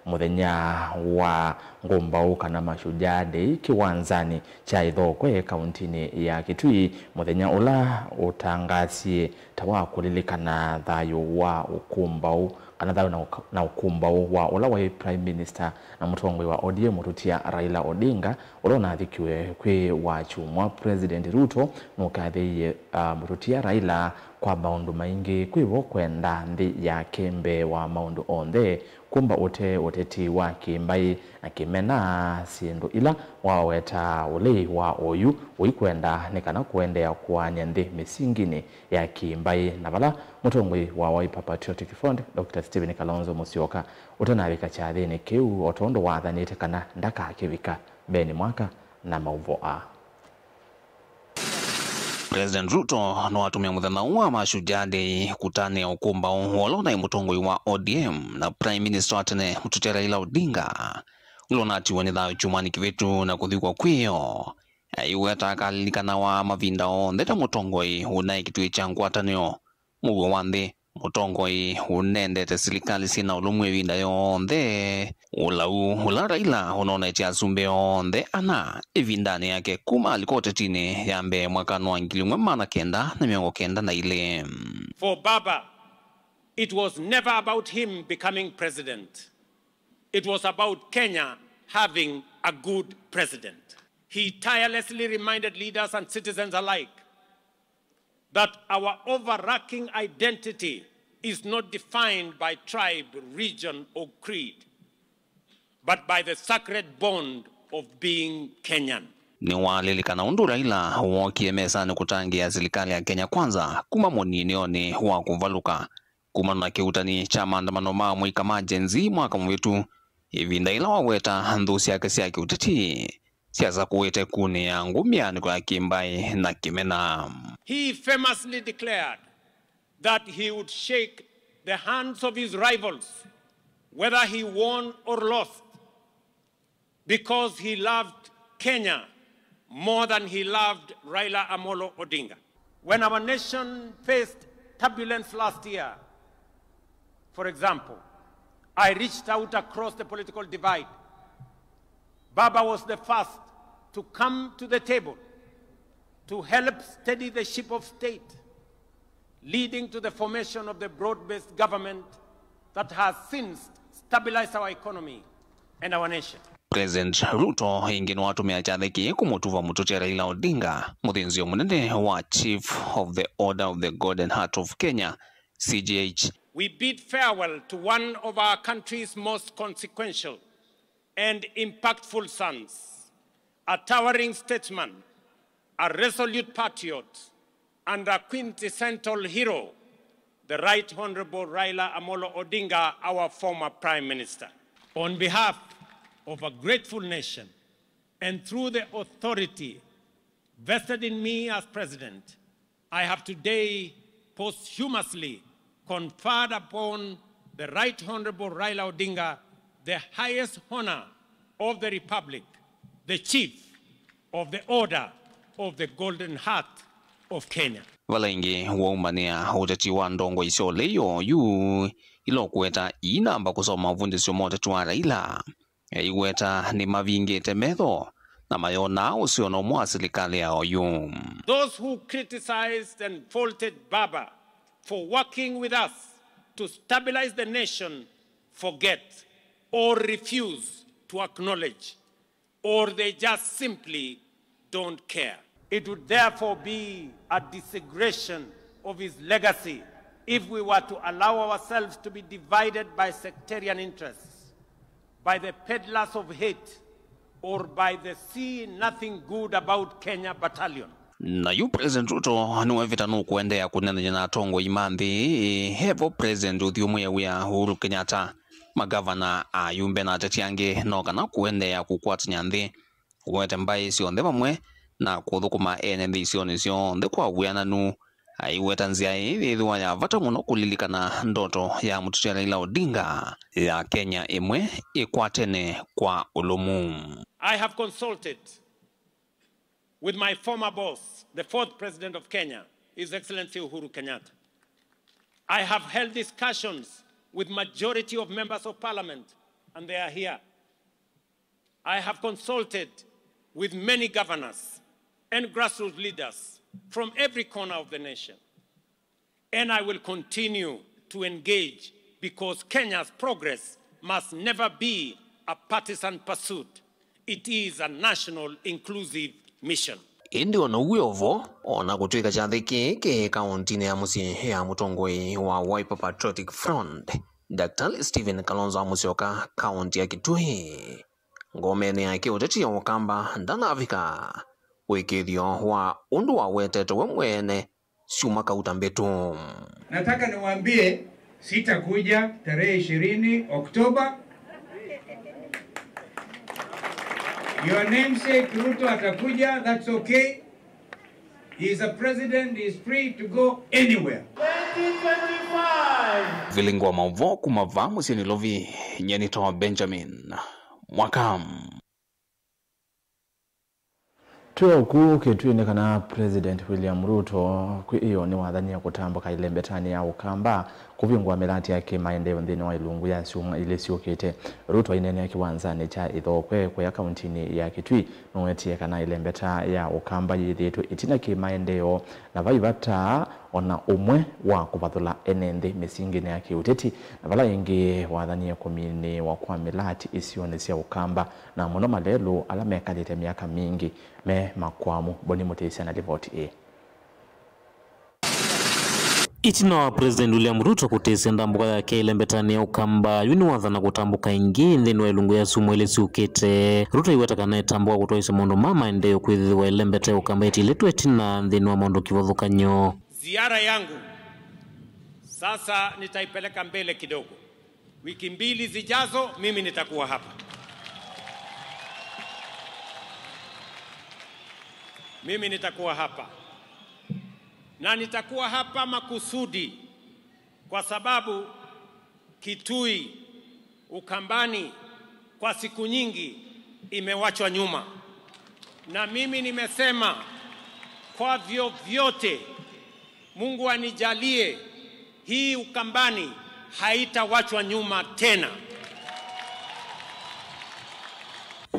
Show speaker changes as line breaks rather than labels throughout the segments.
muthenya wa ngumbau kana mashujaa day kiwanzani cha Ithokwe kauntini ya Kitui muthenya ula utangazie tawa kulilikana thayo wa ukumbau kana thayo na ukumbau wa ula wa Prime Minister na mutongwe wa ODM Mututia Raila Odinga ula unathikiwe kwi wa chumwa President Ruto nukathiie Mututia Raila kwa maundu maingi kwivo kwenda nthi ya kembe wa maundu onthe kumba uteti wa kimbai na kimena sindu ila waweta ule wa oyu uikwenda nikana kuendea kuanya nthi misingini ya kimbai na vala mutongwe wa Wiper Patriotic Front Dr. Stephen Kalonzo Musyoka utanavika chathini kiu otondo wathanite kana ndaka akivika beni mwaka na mauvo a
President Ruto no atumia muthenya wa mashujaa day kutane ukumba wolo na mutongoi wa ODM na Prime Minister atene Mututia Raila Odinga ulona atiwa ni thayo chumani kivetu na kuthikwa kwiyo iweta akalilikana wa mavinda onthe mutongoi una Kitui cha ngwatanio mugo wa nthi mutongoi unendete serikali sina ulumwe vinda yonthe ula Raila unaona cha sumbe onthe ana evindani yake kuma alikotetini yambe mwakano wa 1999
For Baba, it was never about him becoming president. It was about Kenya having a good president. He tirelessly reminded leaders and citizens alike that our overarching identity is not defined by tribe, region, or creed, but by the sacred bond of being Kenyan.
Ni walilikana undu Raila wokie mesani kutangia serikali ya Kenya kwanza kuma moninioni wa kuvaluka kuma na kiutani cha maandamano ma mwika majenzi mwaka mwetu hivi ndaila waweta nthusi yake sia kiuteti siasa kuwete kune ya ngumiani kwa kimbai na kimena.
He famously declared that he would shake the hands of his rivals whether he won or lost because he loved Kenya more than he loved Raila Amolo Odinga. When our nation faced turbulence last year, for example, I reached out across the political divide. Baba was the first to come to the table to help steady the ship of state, leading to the formation of the broad-based government that has since stabilized our economy and our nation.
President Ruto ingine watumia chatheki kumutuva Mututia Raila Odinga muthinzio munene wa Chief of the Order of the Golden Heart of Kenya CGH.
We bid farewell to one of our country's most consequential and impactful sons, a towering statesman, a resolute patriot, and a quintessential hero, the Right Honorable Raila Amolo Odinga, our former Prime Minister. On behalf of a grateful nation and through the authority vested in me as President, I have today posthumously conferred upon the Right Honorable Raila Odinga the highest honor of the Republic, the Chief of the Order of the Golden Heart of Kenya.
Valengi waumania uteti wa ndongo isio leyo yu ilo kueta inamba kusoma vundisio motetu wa Raila iweta ni mavingi temetho na mayona usio no mwa serikali yao yu.
Those who criticized and faulted Baba for working with us to stabilize the nation forget or refuse to acknowledge, or they just simply don't care. It would therefore be a desecration of his legacy if we were to allow ourselves to be divided by sectarian interests, by the peddlers of hate, or by the see nothing good about Kenya battalion.
Na yu President Ruto nuwevita nukuendea kunena na tongo imanthi hevo President uthiumwe wia Uhuru Kenyatta magavana ayumbe na atetiange no kana kuendea kukwatanya nthi wete mbai sionthe vamwe na kuthukuma ene nthi sionthe kwa wiananu aiweta nzia ithwa ya vata muno kulilikana ndoto ya Mututia Raila Odinga ya Kenya imwe ikwatene kwa ulumu.
I have consulted with my former boss, the fourth president of Kenya, His Excellency Uhuru Kenyatta. I have held discussions with majority of members of parliament and they are here. I have consulted with many governors and grassroots leaders from every corner of the nation. And I will continue to engage because Kenya's progress must never be a partisan pursuit. It is a national inclusive mission.
Indi wanauweovo ona kutuika chathiki ke kauntini ya musi ya mutongoi wa Wiper Patriotic Front Dr. Stephen Kalonzo Musyoka kaunti ya Kitui ngomene yake uteti Ukamba ndana Afrika wikithio wa undu wa weteto we mwene siuma kautambetu.
Nataka niwaambie sitakuja tarehe 20 Oktoba. Your namesake Ruto atakuja, that's okay. He is a president, he is free to go anywhere.
2025. Vilingwa mavo kumava musini lovi nyenito Benjamin Mwakam.
Tuoku Kitui kana President William Ruto iyo ni wadhania kutambuka ile mbetani ya Ukamba kuvingwa melati yake maendeleo ndini wa ilungu ya siuma ile siokete. Ruto inene ya kiwanzani cha Ithokwe kwa kauntini ya Kitui nwetie kana ile mbeta ya Ukamba yithitu itina ki maendeleo na vaivata ona umwe wa kupathula enende misingine ya kiuteti na vala ingi wadhania kumini wa kwa melati isione sia Ukamba na muno malelu ala mekalite miaka mingi me makwamu boni mutesi na ripoti e.
Itina President William Ruto kutesi ndambuka ya ile mbetani ya Ukamba yuni wathana kutambuka ingi ndeni wa ilungu ya sumu ile siukete. Ruto iweta kana itambuka kutoisa mondo mama endeyo kwithiwa ile mbeta ya Ukamba iti letu etina ndeni wa mondo kivothukanyo.
Ziara yangu sasa nitaipeleka mbele kidogo. Wiki mbili zijazo mimi nitakuwa hapa. Mimi nitakuwa hapa. Na nitakuwa hapa makusudi kwa sababu Kitui, Ukambani kwa siku nyingi imewachwa nyuma. Na mimi nimesema kwa vyovyote Mungu anijalie hii Ukambani haitawachwa nyuma tena.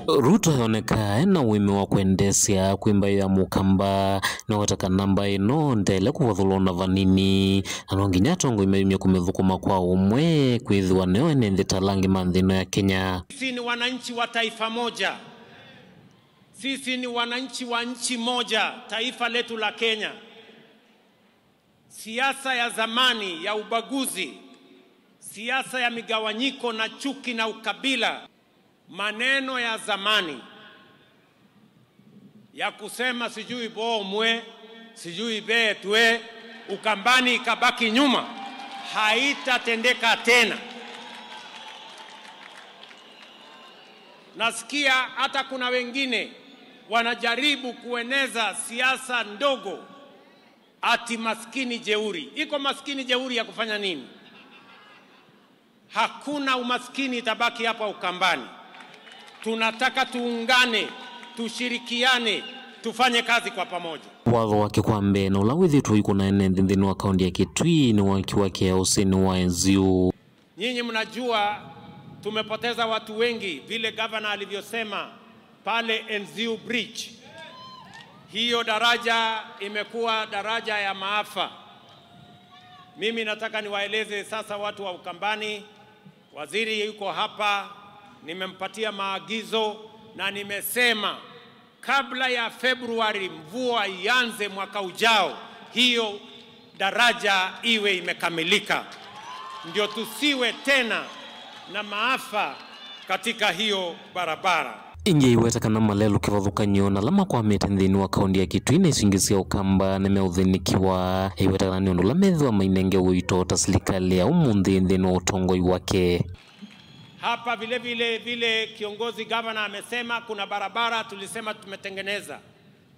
Ruto yoneka na wime wa kuendesya kuimba ya Mukamba na wataka namba ino ndele kuwathulona vanini anonginya tongo ime kumethukuma kwa umwe kwithiwa neo nende talangi manthino ya Kenya.
Sisi ni wananchi wa taifa moja. Sisi ni wananchi wa nchi moja, taifa letu la Kenya. Siasa ya zamani ya ubaguzi, siasa ya migawanyiko na chuki na ukabila, maneno ya zamani ya kusema sijui bomwe, sijui betwe, Ukambani ikabaki nyuma, haitatendeka tena. Nasikia hata kuna wengine wanajaribu kueneza siasa ndogo ati maskini jeuri. Iko maskini jeuri ya kufanya nini? Hakuna umaskini itabaki hapa Ukambani. Tunataka tuungane, tushirikiane, tufanye kazi kwa pamoja.
Watho wake kwambe na ulawithi tu iko na ene ndini wa kaunti ya Kitui ni wakiwa kia useni wa NZU.
Nyinyi mnajua tumepoteza watu wengi vile governor alivyosema pale NZU Bridge. Hiyo daraja imekuwa daraja ya maafa. Mimi nataka niwaeleze sasa watu wa Ukambani, waziri yuko hapa, nimempatia maagizo na nimesema kabla ya Februari mvua ianze mwaka ujao, hiyo daraja iwe imekamilika. Ndio tusiwe tena na maafa katika hiyo barabara.
Inge iweta kana malelu kivothukanyo na lama kwa mete nthini wa kaunti ya Kitui na isingisia Ukamba na meuthinikiwa iweta kana niondu la methwa mainenge wito ta serikali ya umunthi nthini wa utongoi wake.
Hapa vile kiongozi governor amesema kuna barabara tulisema tumetengeneza.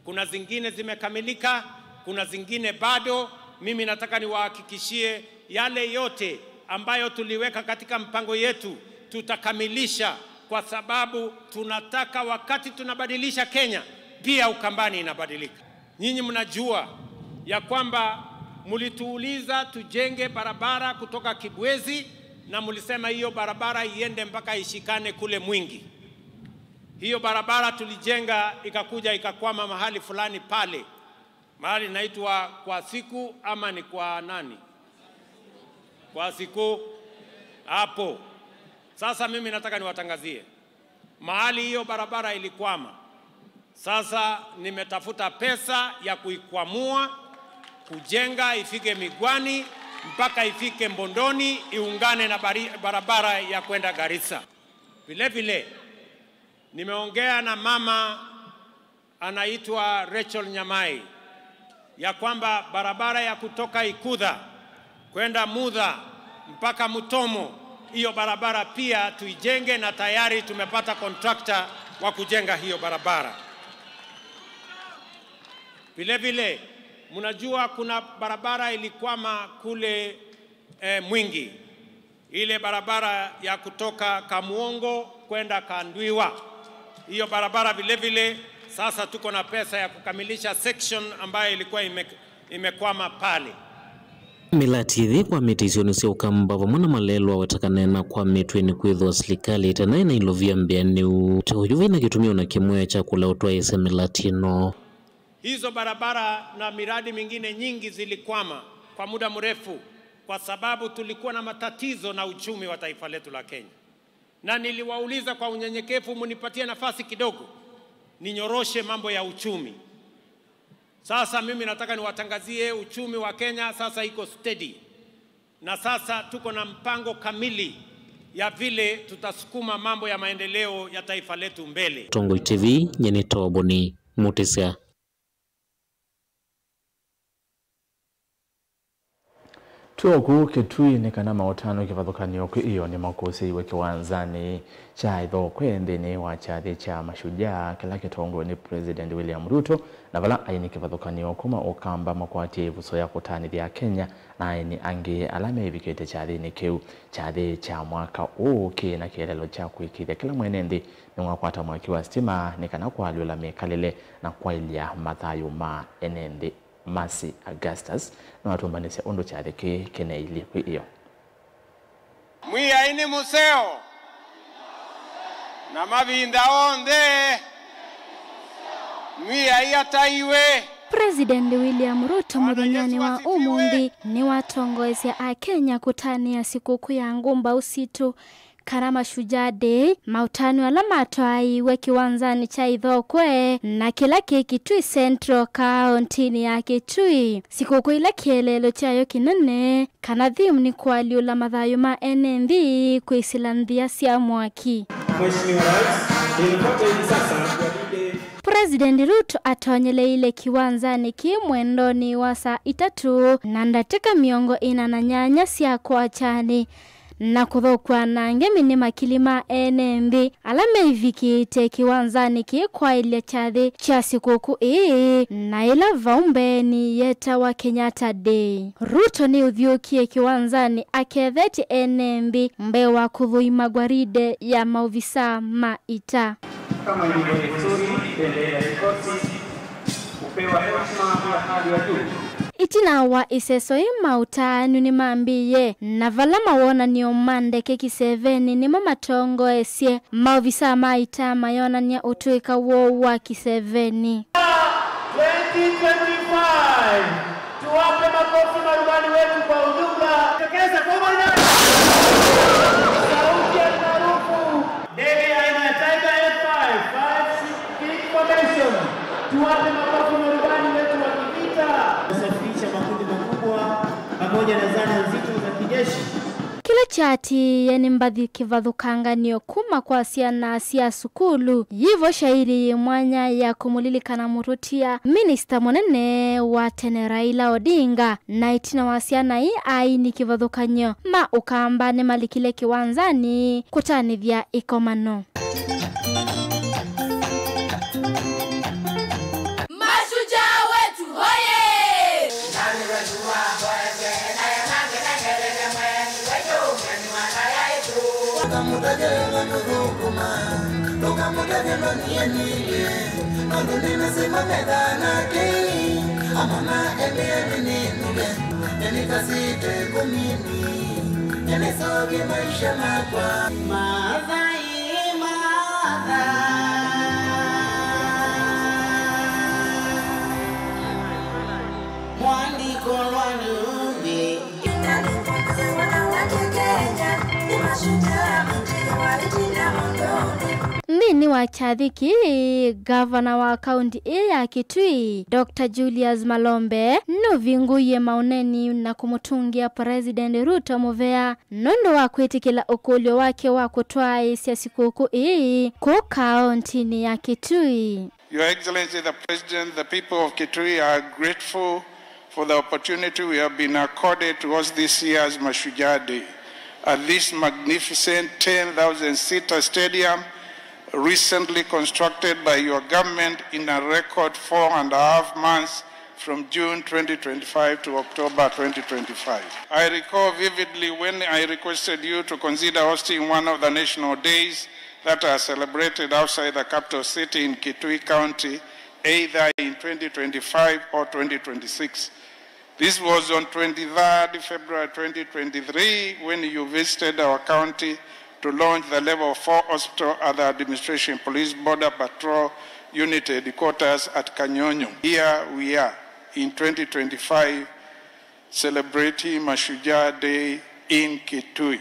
Kuna zingine zimekamilika, kuna zingine bado. Mimi nataka niwahakikishie yale yote ambayo tuliweka katika mpango yetu tutakamilisha, kwa sababu tunataka wakati tunabadilisha Kenya pia Ukambani inabadilika. Nyinyi mnajua ya kwamba mulituuliza tujenge barabara kutoka Kibwezi na mlisema hiyo barabara iende mpaka ishikane kule Mwingi. Hiyo barabara tulijenga ikakuja ikakwama mahali fulani pale. Mahali naitwa kwa siku ama ni kwa nani? Kwa siku hapo. Sasa mimi nataka niwatangazie. Mahali hiyo barabara ilikwama. Sasa nimetafuta pesa ya kuikwamua, kujenga ifike Migwani mpaka ifike Mbondoni, iungane na barabara ya kwenda Garissa. Vile vile nimeongea na mama anaitwa Rachel Nyamai ya kwamba barabara ya kutoka Ikudha kwenda Mudha mpaka Mutomo, hiyo barabara pia tuijenge, na tayari tumepata contractor wa kujenga hiyo barabara. Vile vile mnajua kuna barabara ilikwama kule Mwingi, ile barabara ya kutoka Kamuongo kwenda Kandwiwa. Hiyo barabara vile vile sasa tuko na pesa ya kukamilisha section ambayo ilikuwa imekwama pale.
Milatithi kwa mitisioni cia ukamba vamwe na malelo watakanena kwa mitweni kwithwa serikali tena ina ilovia mbianiu tehujuvi na kitumio na kimwe cha kulautwa ise milatino.
Hizo barabara na miradi mingine nyingi zilikwama kwa muda mrefu kwa sababu tulikuwa na matatizo na uchumi wa taifa letu la Kenya. Na niliwauliza kwa unyenyekevu, munipatie nafasi kidogo ninyoroshe mambo ya uchumi. Sasa mimi nataka niwatangazie uchumi wa Kenya sasa iko steady. Na sasa tuko na mpango kamili ya vile tutasukuma mambo ya maendeleo ya taifa letu mbele.
Tongoi TV, Nyenito Oboni, Mutisia.
Tuoku Kitui ni kana mautano kivathukanio kwi iyo ni makosi iwe kiwanzani cha Ithokwe nthini wa chathi cha mashujaa kila kitongwe ni President William Ruto na vala aini kivathukanio kuma ukamba makwatie ivuso ya kutanithia Kenya na aini angi alame ivikite chathi kiu chathi cha mwaka uki na kielelo cha kuikithia kila mwene nthi ni mwakwata mwaki wa stima ni kana kwalula mikalile na kwailia mathayu ma enendi Masi Augustus na watumbanisia ondo chathiki kineili kwi iyo.
Mwiyaini museo na mavinda onde mwiyai ataiwe.
President William Ruto muthonyani wa umuthi ni watongoesya a Kenya kutania sikukuu ya ngumba usitu kana Mashujaa Day, mautano ala matwaiwe kiwanzani cha Ithokwe na kila Kitui Central County ya Kitui. Sikukuu ila kielelo chayo kinene kana thimu ni kwaliula mathayo ma NND kwisilanthia cia mwaki.
Mheshimiwa Rais, nilipata hivi sasa
President Ruto atonyele ile kiwanzani kimwendoni wa saa 3 na ndateka miongo 8 cia kwachani na kuthokwa na ngemi makilima NND alame ivikite kiwanzani kikwailia chathi cha sikukuu na ila vaumbeni yeta wa Kenyatta Day. Ruto ni uthiukie kiwanzani aketheti NND mbewa kuthuima gwaride ya mauvisa maita.
Kama ilivyo desturi, bendera ya kikosi upewa heshima ya hali ya juu.
Itina wa iseso mautanu ni mambiye na vala mawona ni omande keki 7 ni matongo esye mauvisa maita mayona ni utuika wo wa ki7.
2025 tuwape makofi marubani wetu kwa ujumla. Tekeza kwa moja. Sauti ya maarufu ndege aina ya Tiger F5 5 formation. Tuwape makofi marubani wetu wa kivita. Kusafirisha makundi makubwa pamoja na zana nzito za kijeshi.
Kila chati yani mbadhi kivathukanganio kuma kwa siana sia sukulu yivo shairi mwanya ya kumulilikana murutia Minister munene wa tene Raila Odinga na itina wasiana hii aini kivathukanio ma ukamba ne malikile kiwanzani kutanithia ikomano.
Mashujaa wetu hoye!
nilisovye maisha makwa mwandiko lwanumbi
Nini wa chathiki gavana wa kaunti ya Kitui Dr. Julius Malombe no vinguye mauneni na kumutungia President Ruto Movea nondo wa kwitikila ukulio wake wa kutwaa isia sikuku ko kaunti ya Kitui.
Your Excellency the President, the people of Kitui are grateful for the opportunity we have been accorded to host this year's Mashujaa Day at this magnificent 10,000-seater stadium recently constructed by your government in a record 4.5 months from June 2025 to October 2025. I recall vividly when I requested you to consider hosting one of the national days that are celebrated outside the capital city in Kitui County, either in 2025 or 2026. This was on 23rd February 2023 when you visited our county to launch the level 4 hospital at the Administration Police Border Patrol Unit headquarters at Kanyonyo. Here we are in 2025 celebrating Mashujaa Day in Kitui.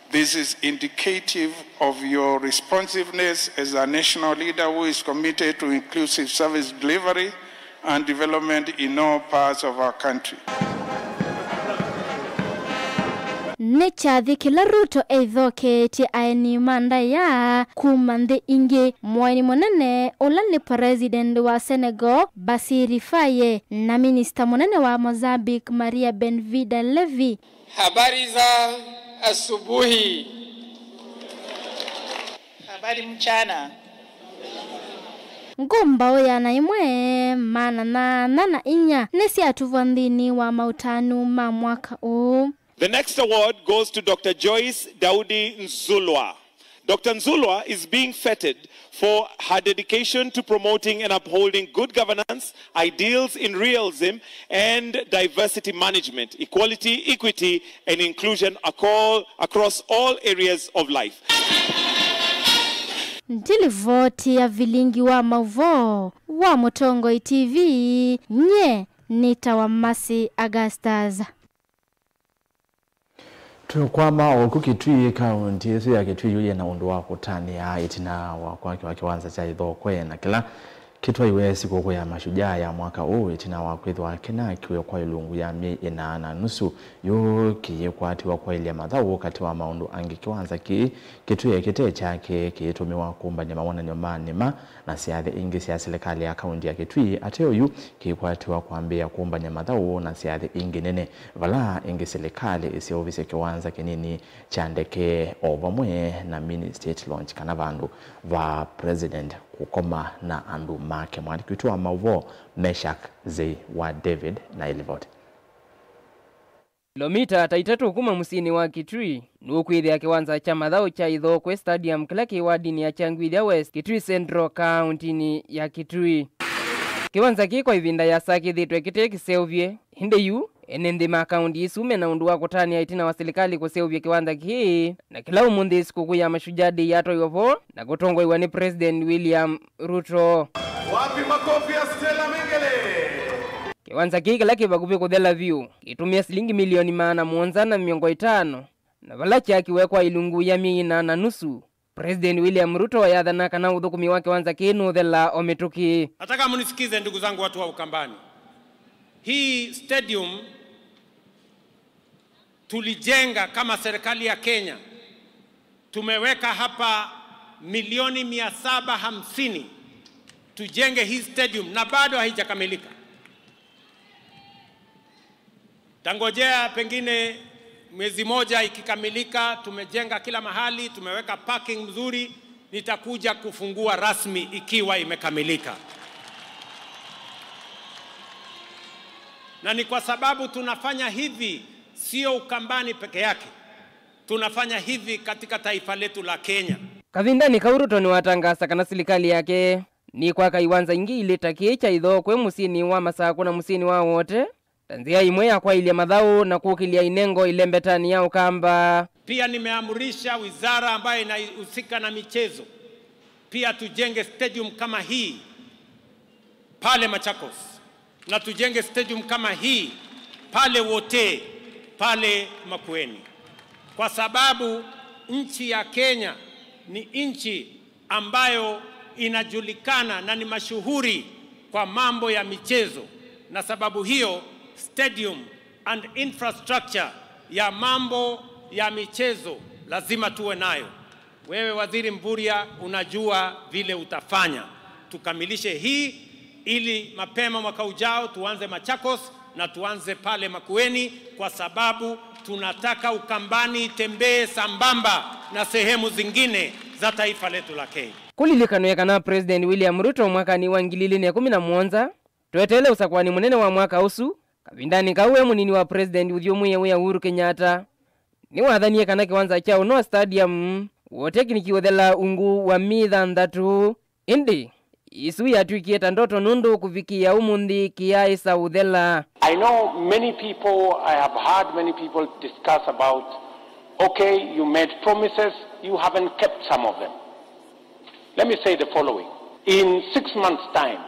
This is indicative of your responsiveness as a national leader who is committed to inclusive service delivery and development in all parts of our country.
Nechathi kila Ruto eithoke ti aeni manda ya kumande inge mwani monene ulani president wa Senegal Bassirou Faye na minister monene wa Mozambique Maria Benvida Levi.
Habari za asubuhi. Habari mchana.
Ngomba oya na imwe mana na nana inya nesi atuvandini wa mautanu ma mwaka o.
The next award goes to Dr. Joyce Daudi Nzulwa. Dr. Nzulwa is being feted for her dedication to promoting and upholding good governance, ideals in realism, and diversity management, equality, equity, and inclusion across all areas of life.
Ndili voti ya vilingi wa mavo wa Mutongo TV nye Nita wa Masi Augustus.
Tukwama okukitui kaunti yesu ya Kitui yuye na undu wa kutani ya itina wa kiwanza cha Ithokwe na kila kitwa iwe siku ya Mashujaa ya mwaka huu itina wa kwithwa kina kiwe kwa ilungu ya mi ina na nusu yo kiyekwatiwa kwa ile madhau kati wa maundu angi kiwanza kitui kite chake kitumiwa kumbanya mawona nyomani na siadhi ingi ya serikali ya kaunti ya Kitui ateo yu kiyekwatiwa kuambia kumbanya madhau na siadhi ingi nene vala ingi serikali isi ofisi kiwanza kinini chandeke ovamwe na mini state launch kana vandu va president kukoma na andu make mwani kutua mauvo Meshak Zei wa David na Elivot.
Kilomita taitatu kuma musini wa Kitui nukwithia kiwanza cha mathau cha Ithokwe Stadium kila kiwadini ya Changwithia West Kitui Central County ya Kitui. Kiwanza kiko ivinda ya sakithitwe kite kiseuvye hinde yu enende makaundi isume na undu wa kutani ya itina wa serikali kuseuvye kiwanza ki na kila umundi siku ya Mashujaa Day yato yovo na kutongwa iwani President William Ruto.
Wapi makofi ya Stella Mengele?
Kiwanza ki kila kibakupi kuthela view kitumia shilingi milioni 450 na vala chakiwekwa ilungu ya 4.5. President William Ruto yadhana kana uthukumi wake kiwanza kinu thela ometuki.
Nataka munisikize ndugu zangu watu wa Ukambani. Hii stadium tulijenga kama serikali ya Kenya. Tumeweka hapa milioni 750 tujenge hii stadium na bado haijakamilika. Tangojea pengine mwezi moja ikikamilika, tumejenga kila mahali, tumeweka parking mzuri, nitakuja kufungua rasmi ikiwa imekamilika. Na ni kwa sababu tunafanya hivi sio Ukambani peke yake. Tunafanya hivi katika taifa letu la Kenya.
Kavindani Kauruto ni watangasa kana serikali yake ni kwa kaiwanza ingi ileta kiecha Ithokwe musini wa Masako na musini wa wote tanzia imwe yakwa ile madhau na kukilia inengo ile mbetani yao kamba.
Pia nimeamrisha wizara ambayo inahusika na michezo pia tujenge stadium kama hii pale Machakos, na tujenge stadium kama hii pale Wote, pale Makueni, kwa sababu nchi ya Kenya ni nchi ambayo inajulikana na ni mashuhuri kwa mambo ya michezo, na sababu hiyo stadium and infrastructure ya mambo ya michezo lazima tuwe nayo. Wewe Waziri Mvurya, unajua vile utafanya tukamilishe hii, ili mapema mwaka ujao tuanze Machakos na tuanze pale Makueni, kwa sababu tunataka Ukambani itembee sambamba na sehemu zingine za taifa letu la Kenya.
Kulilikano kana President William Ruto mwaka ni wa 2017 twetele usakwani munene wa mwaka usu kavindani kawe munini wa President Uthiumuye wa Uhuru Kenyatta ni wathanie kana kiwanza cha no stadium wote kinikiwethela ungu wa mithandatu indi isu yatwikieta ndoto nundu kufikia umundi kiaisa uthela.
I know many people, I have heard many people discuss about, okay, you made promises, you haven't kept some of them. Let me say the following. In 6 months' time,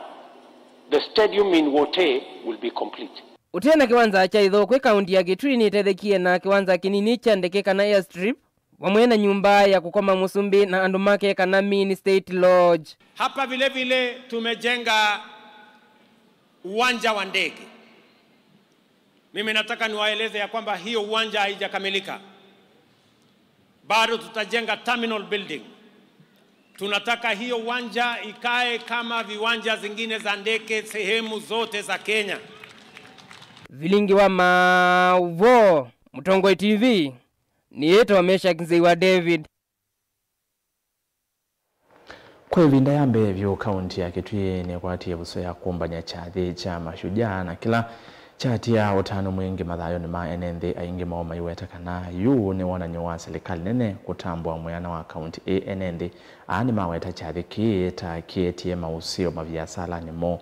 the stadium in Wote will be complete.
Utena kiwanza cha Ithokwe kaunti ya Kitui ni tethekie na kiwanza kinini cha ndeke kana airstrip wamwe na nyumba ya kukoma Musumbi na andumake kana mini state lodge.
Hapa vile vile tumejenga uwanja wa ndege. Mimi nataka niwaeleze ya kwamba hiyo uwanja haijakamilika. Bado tutajenga terminal building. Tunataka hiyo uwanja ikae kama viwanja zingine za ndege sehemu zote za Kenya.
Vilingi wa Mauvo, Mtongwe TV, ni yeto wa Mesha Kinzeiwa David.
Kwa ivinda ya mbevyo kaunti ya Kitui ni kwati ya buso ya kumbanya chathi cha mashujaa na kila chati ya utano mwingi madhayo ni NND aingi maoma iweta kana yu ni wananyowa serikali nene kutambua mwana wa kaunti NND ani maweta chathi kieta kietie mausio mabiasala ni mo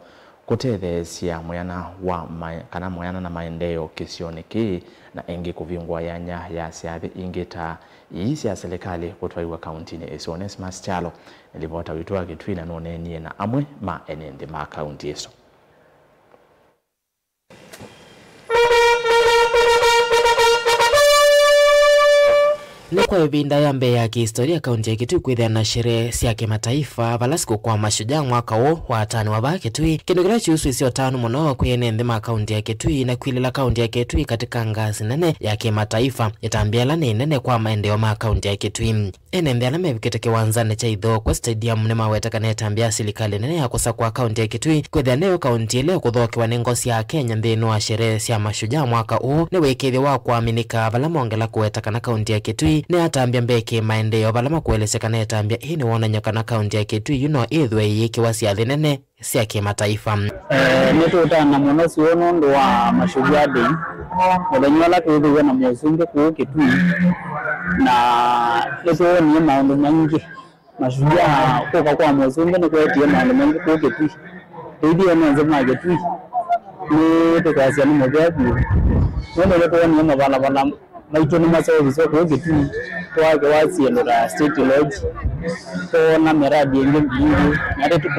kutethesia mwana wa kana mwana na maendeleo kisioni ki na engi kuvingwa yanya ya siathi ingita isi ya serikali kutwaiwa kaunti ni Esones Maschalo nilipota witoa Kitui na nonenie na amwe ma NND ma kaunti eso.
Ni kwa ibinda ya mbe ya kihistoria kaunti ya Kitui kwithia na sherehe cia kimataifa valasiko kwa mashujaa mwaka wo wa tani wa ba Kitui kindu kila chiusu isio tano muno kwene ndema kaunti ya Kitui na kwilila kaunti ya Kitui katika ngazi nene ya kimataifa itambiala ni nene kwa maendeleo ma kaunti ya Kitui. Ene ala mebikite kiwanzani cha Ithokwe stadium ne maweta kana itambia serikali nene ya kusa kwa kaunti ya Kitui kwithia nayo kaunti ile kuthokiwa ni ngosi ya Kenya nthini wa sherehe cia mashujaa mwaka huu ni wikithia wa kuaminika vala mongela kuweta kana kaunti ya Kitui ne atambia mbeke maendeleo vala makuelezeka na itambia hii ni wonanya kana kaunti ya Kitui yuno ithwe yiki wasia thinene cia kimataifa.
Nitutana muno ciono ndo wa mashujaa day muthenya la twithiwe na Musumbi ku Kitui na leto ni maundu maingi mashujaa kuka kwa Musumbi ni kwetie maundu maingi ku Kitui thidi ene nzema Kitui ni tukasia ni mojabu ndio leto ni mabalabala maito ni maservice ku Kitui twake wasie ndo state lodge to na miradi yengi mbingi na tetu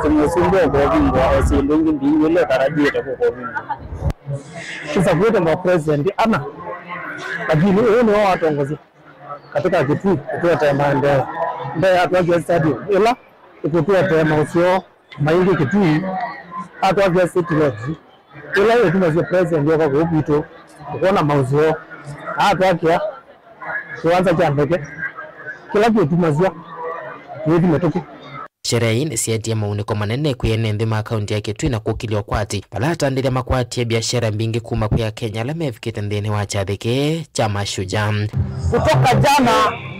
kwa Musumbi kwa bingwa osilungi mbingi ile tarajia kwa bingwa kisa kuita mwa president ana lakini wao ni watu waongozi katika Kitui kutoa tema ndio watu wa stadium ila kutoa tema usio maingi Kitui hata wa city lodge ila hiyo tunazio president ndio kwa kupito kuona mauzio hata wake kuanza jambeke kila kitu tunazio ndio tumetoka.
Sherehe ni sieti ya mauniko manene kuyene ndima kaunti ya Kitui na kukilio kwati palata ndile makwati ya biashara mbingi kuma kuya Kenya la mefikite ndini wa chathike cha mashujaa.
Kutoka jana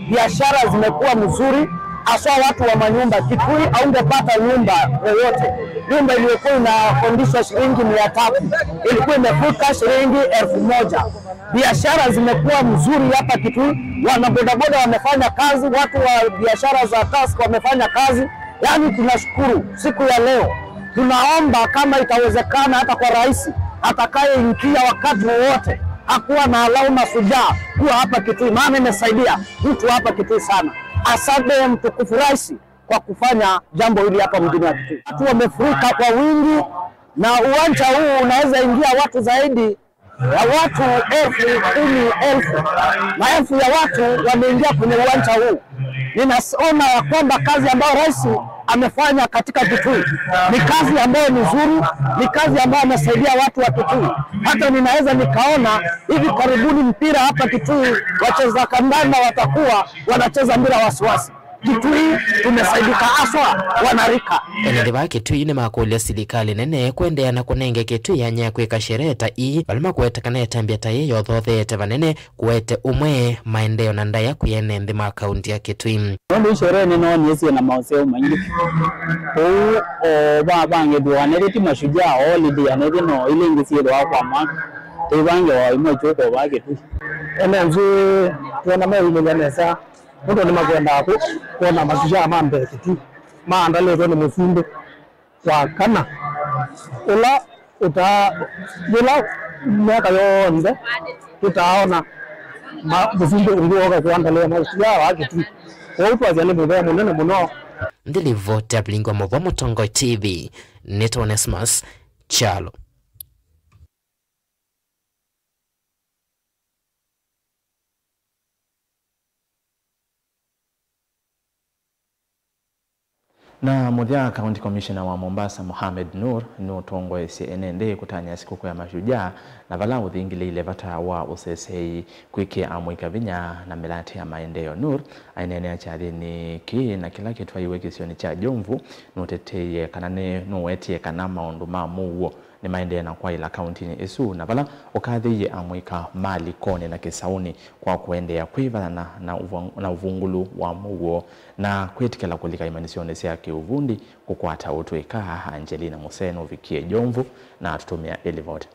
biashara zimekuwa mzuri aswa watu wa manyumba Kitui haungepata nyumba yoyote. Nyumba iliyokuwa inakondishwa shilingi 300 ilikuwa imefuka shilingi 1000. Biashara zimekuwa mzuri hapa Kitui, wanabodaboda wamefanya kazi, watu wa biashara za task wamefanya kazi. Yani tunashukuru siku ya leo. Tunaomba kama itawezekana hata kwa rais
atakayeingia wakati wowote hakuwa na alau Mashujaa kuwa hapa Kitui, maana imesaidia mtu hapa Kitui sana. Asante mtukufu rais kwa kufanya jambo hili hapa mjini wa Kitui. Watu wamefurika kwa wingi na uwanja huu unaweza ingia watu zaidi ya watu 10,000. Maelfu ya watu wameingia kwenye uwanja huu. Ninaona ya kwamba kazi ambayo rais amefanya katika Kitui ni kazi ambayo ni nzuri, ni kazi ambayo amesaidia watu wa Kitui. Hata ninaweza nikaona hivi karibuni mpira hapa Kitui, wacheza kandanda watakuwa wanacheza mpira wasiwasi. Kitui tumesaidika aswa wanarika.
Enende ba Kitui ni makulia serikali nene kuendea na kunenge Kitui yanya kweka sherehe ta ii balima kuetekana etambia ta yeyo thothete banene kuete umwe maendeleo na ndaya kuyene nthi ma kaunti ya Kitui.
Ndio sherehe nino niesi na maoseo maingi. Bange duanere Mashujaa holiday anere no ile ngisiero kwa ma. Tebange wa imo choko ba Kitui.
Enenzi tuona mimi nyanesa. Ndio ni magenda kuona Mashujaa mambe Kitui. Maandalio ni mufumbe wa kana. Ula miaka yonde tutaona mufumbe ulioga kuandalia Mashujaa wa Kitui. Watu wazali mbele munene muno.
Ndili vote ablingwa mwa Mutongo TV. Neto Onesmus Chalo.
Na Muthia County Commissioner wa Mombasa Mohamed Nur nutongo CNN kutanya siku ya Mashujaa na vala uthingile ile vata wa usesei kwikia amwika vinya na milati ya maendeleo. Nur ainenea chathini ki na kila kitu iwe kisioni cha Jomvu nuteteye kanane nuwetie kana maundu ma muwo ni maendeleo na kwa ila county ni isu na vala ukathiye amwika mali kone na Kisauni kwa kuendea kwiva na uvungulu wa muwo na kwetikela kulika imanisione sia kiuvundi kukwata utweka Angelina Museno vikie Jomvu na tutumia Elivote.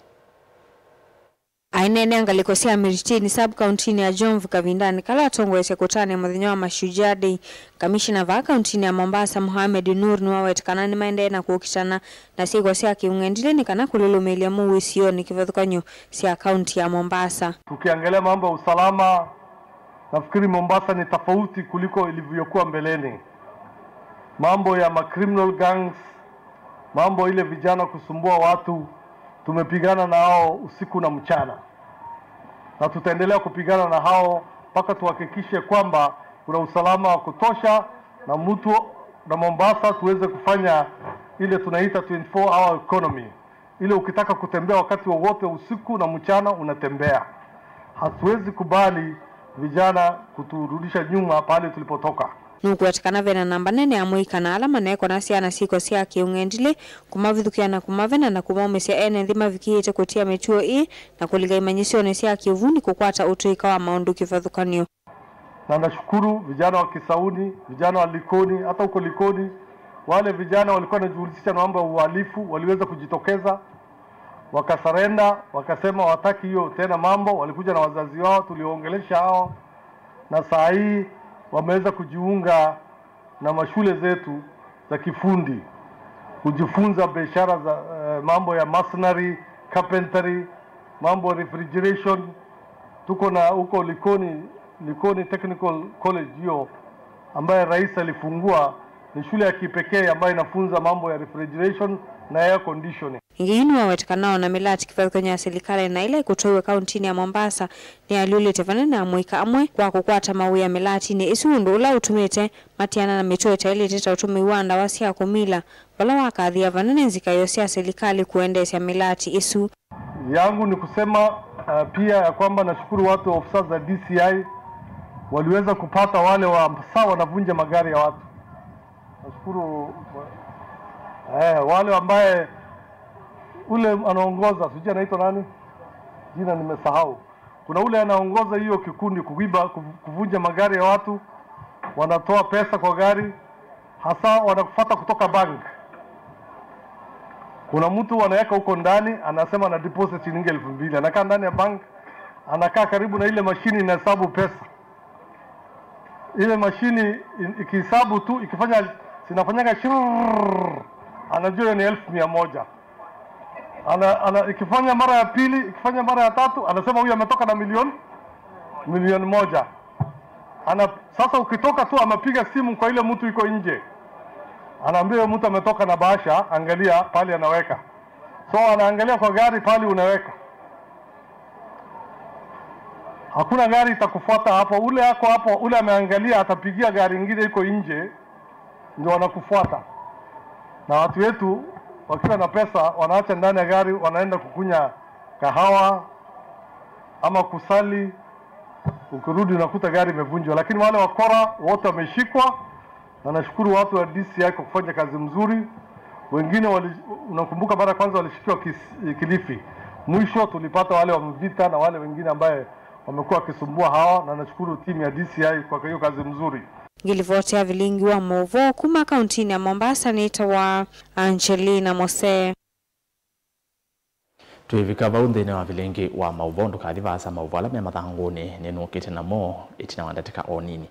Ainene angaliko sia Miritini sub-county ya Jomvu kavindani kala tongo ese kutane mudhinyo wa Mashujaa Day. Kamishina va county ya Mombasa Mohamed Nur nuwawetikana ni maende na kuukitana na sigo sia kiungendile ni kana kululumilia muwi sioni kivathukanyo sia county ya Mombasa.
Tukiangalia mambo ya usalama, nafikiri Mombasa ni tofauti kuliko ilivyokuwa mbeleni. Mambo ya criminal gangs, mambo ile vijana kusumbua watu, tumepigana na hao usiku na mchana. Na tutaendelea kupigana na hao mpaka tuhakikishe kwamba kuna usalama wa kutosha na mtu na Mombasa tuweze kufanya ile tunaita 24-hour economy. Ile ukitaka kutembea wakati wowote usiku na mchana unatembea. Hatuwezi kubali vijana kuturudisha nyuma pale tulipotoka.
Nukuatikana vena namba nene amuika na alama neko na siana siko sia kiungendile kumavithukia na kumavena na kumaumesya ene nthima vikiite kutia metuo na kuliga imanyisione sia kiuvuni kukwata utuika wa maundu kivathukanio.
Na nashukuru vijana wa Kisauni, vijana wa Likoni, hata huko Likoni wale vijana walikuwa wanajihusisha na mambo ya uhalifu waliweza kujitokeza wakasarenda, wakasema wataki hiyo tena mambo, walikuja na wazazi wao tulioongelesha hao na saa hii wameweza kujiunga na mashule zetu za kifundi kujifunza biashara za mambo ya masonry, carpentry, mambo ya refrigeration. Tuko na huko Likoni Technical College hiyo ambaye rais alifungua, ni shule ya kipekee ambayo inafunza mambo ya refrigeration na air conditioning.
Ingine wawetekanao na milati kifathukanyo ya serikali na ile kutoiwe kauntini ya Mombasa ni aliule tevana na amuika amwe kwa kukwata mawi ya milati ni isundu ula utumite matiana na mitueta ili teta utumi wanda wasia kumila wala wakadhia vanane nzika yosi ya serikali kuendesha milati isu.
Yangu ni kusema pia ya kwamba nashukuru watu wa ofisa za DCI waliweza kupata wale wa saa wanavunja magari ya watu. Nashukuru wale ambaye ule anaongoza, sijui anaitwa nani? Jina nimesahau. Kuna ule anaongoza hiyo kikundi kuiba, kuvunja magari ya watu, wanatoa pesa kwa gari, hasa wanakufuata kutoka bank. Kuna mtu wanaweka huko ndani, anasema na deposit shilingi 2,000. Anakaa ndani ya bank, anakaa karibu na ile mashini inahesabu pesa. Ile mashini ikihesabu tu, ikifanya sinafanyaga shirrrr, anajua ni 1,100. ikifanya mara ya pili, ikifanya mara ya tatu, anasema huyu ametoka na milioni moja. Sasa ukitoka tu amepiga simu kwa ile mtu iko nje, anaambia mtu ametoka na bahasha, angalia pale anaweka. So anaangalia kwa gari pale unaweka. Hakuna gari itakufuata hapo. Ule yako hapo, ule ameangalia, atapigia gari nyingine iko nje, ndio wanakufuata. Na watu wetu wakiwa na pesa wanaacha ndani ya gari, wanaenda kukunya kahawa ama kusali. Ukirudi unakuta gari imevunjwa. Lakini wale wakora wote wameshikwa, na nashukuru watu wa DCI kwa kufanya kazi mzuri. Wengine unakumbuka mara kwanza walishikiwa Kilifi. Mwisho tulipata wale wa Mvita na wale wengine ambaye wamekuwa wakisumbua hawa, na nashukuru timu ya DCI kwa hiyo kazi mzuri.
Ngilivotea vilingi wa Movo kuma kauntini ya Mombasa nitawa Angelina Mose.
Tuivika vaunde na vilingi wa Mauvondo kadhiva asa Mauvala me mathanguni nenu kete namo itina wandateka onini.